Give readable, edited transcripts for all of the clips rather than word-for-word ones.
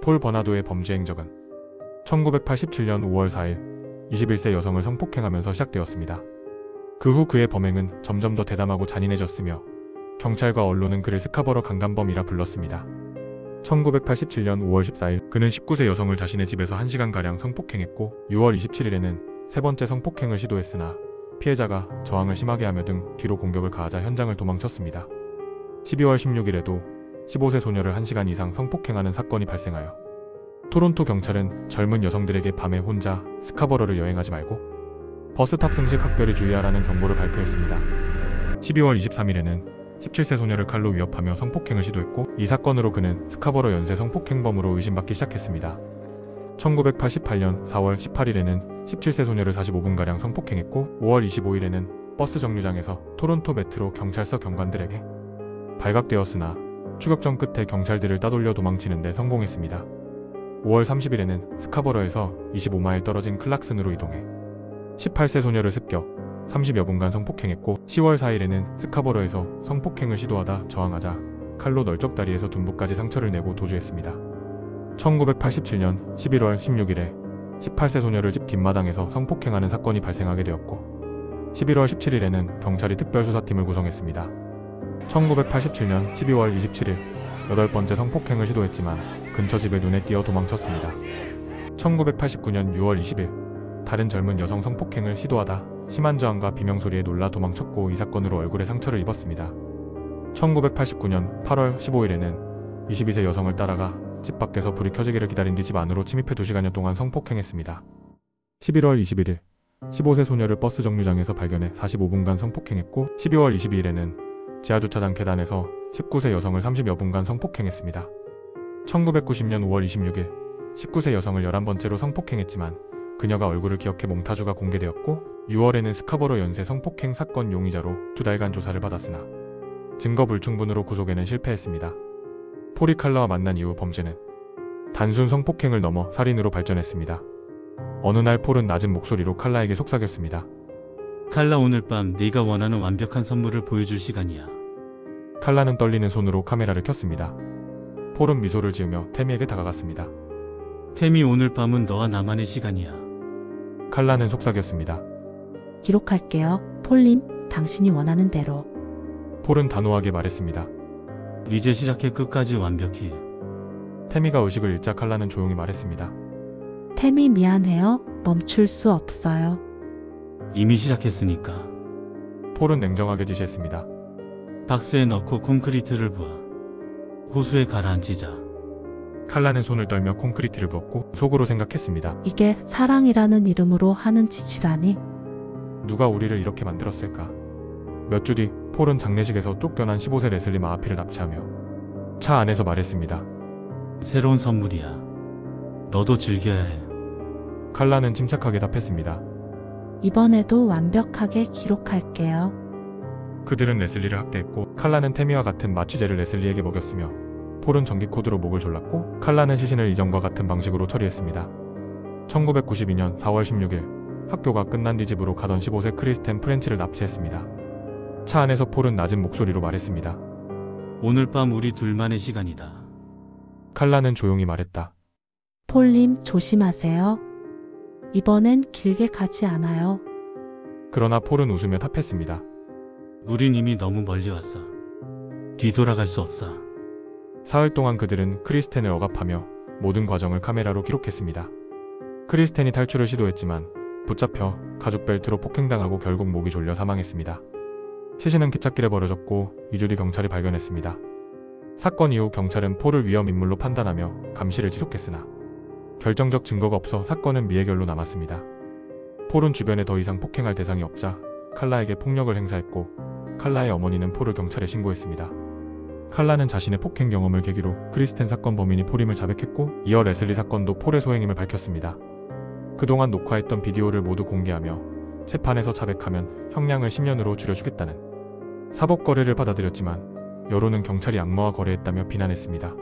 폴 버나도의 범죄 행적은 1987년 5월 4일 21세 여성을 성폭행하면서 시작되었습니다. 그 후 그의 범행은 점점 더 대담하고 잔인해졌으며 경찰과 언론은 그를 스카버러 강간범이라 불렀습니다. 1987년 5월 14일 그는 19세 여성을 자신의 집에서 1시간가량 성폭행했고 6월 27일에는 세 번째 성폭행을 시도했으나 피해자가 저항을 심하게 하며 등 뒤로 공격을 가하자 현장을 도망쳤습니다. 12월 16일에도 15세 소녀를 1시간 이상 성폭행하는 사건이 발생하여 토론토 경찰은 젊은 여성들에게 밤에 혼자 스카버러를 여행하지 말고 버스 탑승 시 각별히 주의하라는 경고를 발표했습니다. 12월 23일에는 17세 소녀를 칼로 위협하며 성폭행을 시도했고 이 사건으로 그는 스카버러 연쇄 성폭행범으로 의심받기 시작했습니다. 1988년 4월 18일에는 17세 소녀를 45분가량 성폭행했고 5월 25일에는 버스 정류장에서 토론토 메트로 경찰서 경관들에게 발각되었으나 추격전 끝에 경찰들을 따돌려 도망치는 데 성공했습니다. 5월 30일에는 스카버러에서 25마일 떨어진 클락슨으로 이동해 18세 소녀를 습격 30여 분간 성폭행했고 10월 4일에는 스카버러에서 성폭행을 시도하다 저항하자 칼로 널쩍다리에서 둔부까지 상처를 내고 도주했습니다. 1987년 11월 16일에 18세 소녀를 집 뒷마당에서 성폭행하는 사건이 발생하게 되었고 11월 17일에는 경찰이 특별수사팀을 구성했습니다. 1987년 12월 27일 8번째 성폭행을 시도했지만 근처 집에 눈에 띄어 도망쳤습니다. 1989년 6월 20일 다른 젊은 여성 성폭행을 시도하다 심한 저항과 비명소리에 놀라 도망쳤고 이 사건으로 얼굴에 상처를 입었습니다. 1989년 8월 15일에는 22세 여성을 따라가 집 밖에서 불이 켜지기를 기다린 뒤 집 안으로 침입해 2시간여 동안 성폭행했습니다. 11월 21일 15세 소녀를 버스 정류장에서 발견해 45분간 성폭행했고 12월 22일에는 지하주차장 계단에서 19세 여성을 30여 분간 성폭행했습니다. 1990년 5월 26일 19세 여성을 11번째로 성폭행했지만 그녀가 얼굴을 기억해 몽타주가 공개되었고 6월에는 스카버러 연쇄 성폭행 사건 용의자로 2달간 조사를 받았으나 증거 불충분으로 구속에는 실패했습니다. 폴이 칼라와 만난 이후 범죄는 단순 성폭행을 넘어 살인으로 발전했습니다. 어느 날 폴은 낮은 목소리로 칼라에게 속삭였습니다. 칼라, 오늘 밤 네가 원하는 완벽한 선물을 보여줄 시간이야. 칼라는 떨리는 손으로 카메라를 켰습니다. 폴은 미소를 지으며 태미에게 다가갔습니다. 태미, 오늘 밤은 너와 나만의 시간이야. 칼라는 속삭였습니다. 기록할게요. 폴님, 당신이 원하는 대로. 폴은 단호하게 말했습니다. 이제 시작해. 끝까지 완벽히. 태미가 의식을 잃자 칼라는 조용히 말했습니다. 태미, 미안해요. 멈출 수 없어요. 이미 시작했으니까. 폴은 냉정하게 지시했습니다. 박스에 넣고 콘크리트를 부어. 호수에 가라앉히자. 칼라는 손을 떨며 콘크리트를 부었고 속으로 생각했습니다. 이게 사랑이라는 이름으로 하는 짓이라니. 누가 우리를 이렇게 만들었을까? 몇 주 뒤 폴은 장례식에서 쫓겨난 15세 레슬리 마하피를 납치하며 차 안에서 말했습니다. 새로운 선물이야. 너도 즐겨야 해. 칼라는 침착하게 답했습니다. 이번에도 완벽하게 기록할게요. 그들은 레슬리를 학대했고 칼라는 태미와 같은 마취제를 레슬리에게 먹였으며 폴은 전기 코드로 목을 졸랐고 칼라는 시신을 이전과 같은 방식으로 처리했습니다. 1992년 4월 16일 학교가 끝난 뒤 집으로 가던 15세 크리스텐 프렌치를 납치했습니다. 차 안에서 폴은 낮은 목소리로 말했습니다. 오늘 밤 우리 둘만의 시간이다. 칼라는 조용히 말했다. 폴님, 조심하세요. 이번엔 길게 가지 않아요. 그러나 폴은 웃으며 답했습니다. 우린 이미 너무 멀리 왔어. 뒤돌아갈 수 없어. 사흘 동안 그들은 크리스텐을 억압하며 모든 과정을 카메라로 기록했습니다. 크리스텐이 탈출을 시도했지만 붙잡혀 가죽 벨트로 폭행당하고 결국 목이 졸려 사망했습니다. 시신은 기찻길에 버려졌고 2주 뒤 경찰이 발견했습니다. 사건 이후 경찰은 폴을 위험 인물로 판단하며 감시를 지속했으나 결정적 증거가 없어 사건은 미해결로 남았습니다. 폴은 주변에 더 이상 폭행할 대상이 없자 칼라에게 폭력을 행사했고 칼라의 어머니는 폴을 경찰에 신고했습니다. 칼라는 자신의 폭행 경험을 계기로 크리스텐 사건 범인이 폴임을 자백했고 이어 레슬리 사건도 폴의 소행임을 밝혔습니다. 그동안 녹화했던 비디오를 모두 공개하며 재판에서 자백하면 형량을 10년으로 줄여주겠다는 사법 거래를 받아들였지만 여론은 경찰이 악마와 거래했다며 비난했습니다.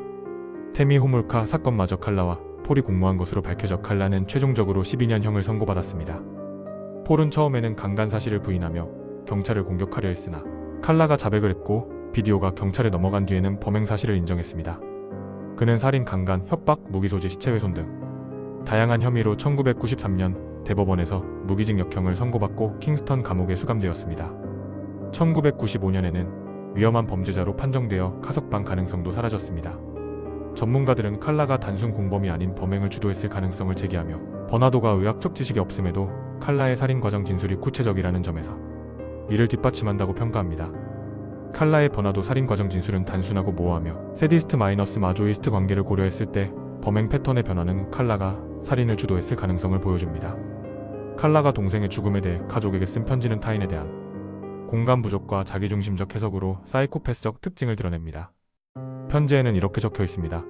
태미 호몰카 사건마저 칼라와 폴이 공모한 것으로 밝혀져 칼라는 최종적으로 12년형을 선고받았습니다. 폴은 처음에는 강간 사실을 부인하며 경찰을 공격하려 했으나 칼라가 자백을 했고 비디오가 경찰에 넘어간 뒤에는 범행 사실을 인정했습니다. 그는 살인, 강간, 협박, 무기소지, 시체훼손 등 다양한 혐의로 1993년 대법원에서 무기징역형을 선고받고 킹스턴 감옥에 수감되었습니다. 1995년에는 위험한 범죄자로 판정되어 가석방 가능성도 사라졌습니다. 전문가들은 칼라가 단순 공범이 아닌 범행을 주도했을 가능성을 제기하며 버나도가 의학적 지식이 없음에도 칼라의 살인 과정 진술이 구체적이라는 점에서 이를 뒷받침한다고 평가합니다. 칼라의 버나도 살인 과정 진술은 단순하고 모호하며 세디스트 마이너스 마조이스트 관계를 고려했을 때 범행 패턴의 변화는 칼라가 살인을 주도했을 가능성을 보여줍니다. 칼라가 동생의 죽음에 대해 가족에게 쓴 편지는 타인에 대한 공감 부족과 자기중심적 해석으로 사이코패스적 특징을 드러냅니다. 편지에는 이렇게 적혀 있습니다.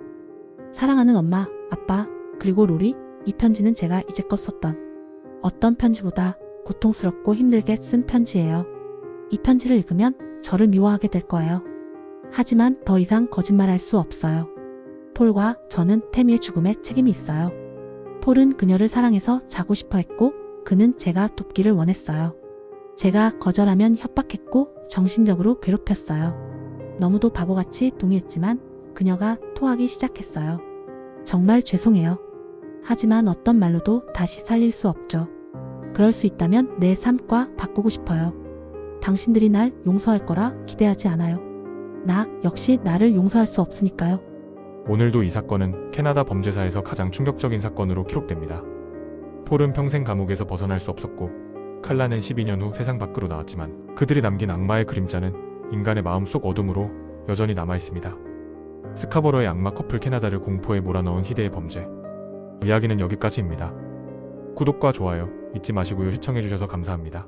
사랑하는 엄마, 아빠, 그리고 로리, 이 편지는 제가 이제껏 썼던 어떤 편지보다 고통스럽고 힘들게 쓴 편지예요. 이 편지를 읽으면 저를 미워하게 될 거예요. 하지만 더 이상 거짓말할 수 없어요. 폴과 저는 태미의 죽음에 책임이 있어요. 폴은 그녀를 사랑해서 자고 싶어 했고 그는 제가 돕기를 원했어요. 제가 거절하면 협박했고 정신적으로 괴롭혔어요. 너무도 바보같이 동의했지만 그녀가 토하기 시작했어요. 정말 죄송해요. 하지만 어떤 말로도 다시 살릴 수 없죠. 그럴 수 있다면 내 삶과 바꾸고 싶어요. 당신들이 날 용서할 거라 기대하지 않아요. 나 역시 나를 용서할 수 없으니까요. 오늘도 이 사건은 캐나다 범죄사에서 가장 충격적인 사건으로 기록됩니다. 폴은 평생 감옥에서 벗어날 수 없었고 칼라는 12년 후 세상 밖으로 나왔지만 그들이 남긴 악마의 그림자는 인간의 마음속 어둠으로 여전히 남아있습니다. 스카버러의 악마 커플 캐나다를 공포에 몰아넣은 희대의 범죄. 이야기는 여기까지입니다. 구독과 좋아요 잊지 마시고요. 시청해주셔서 감사합니다.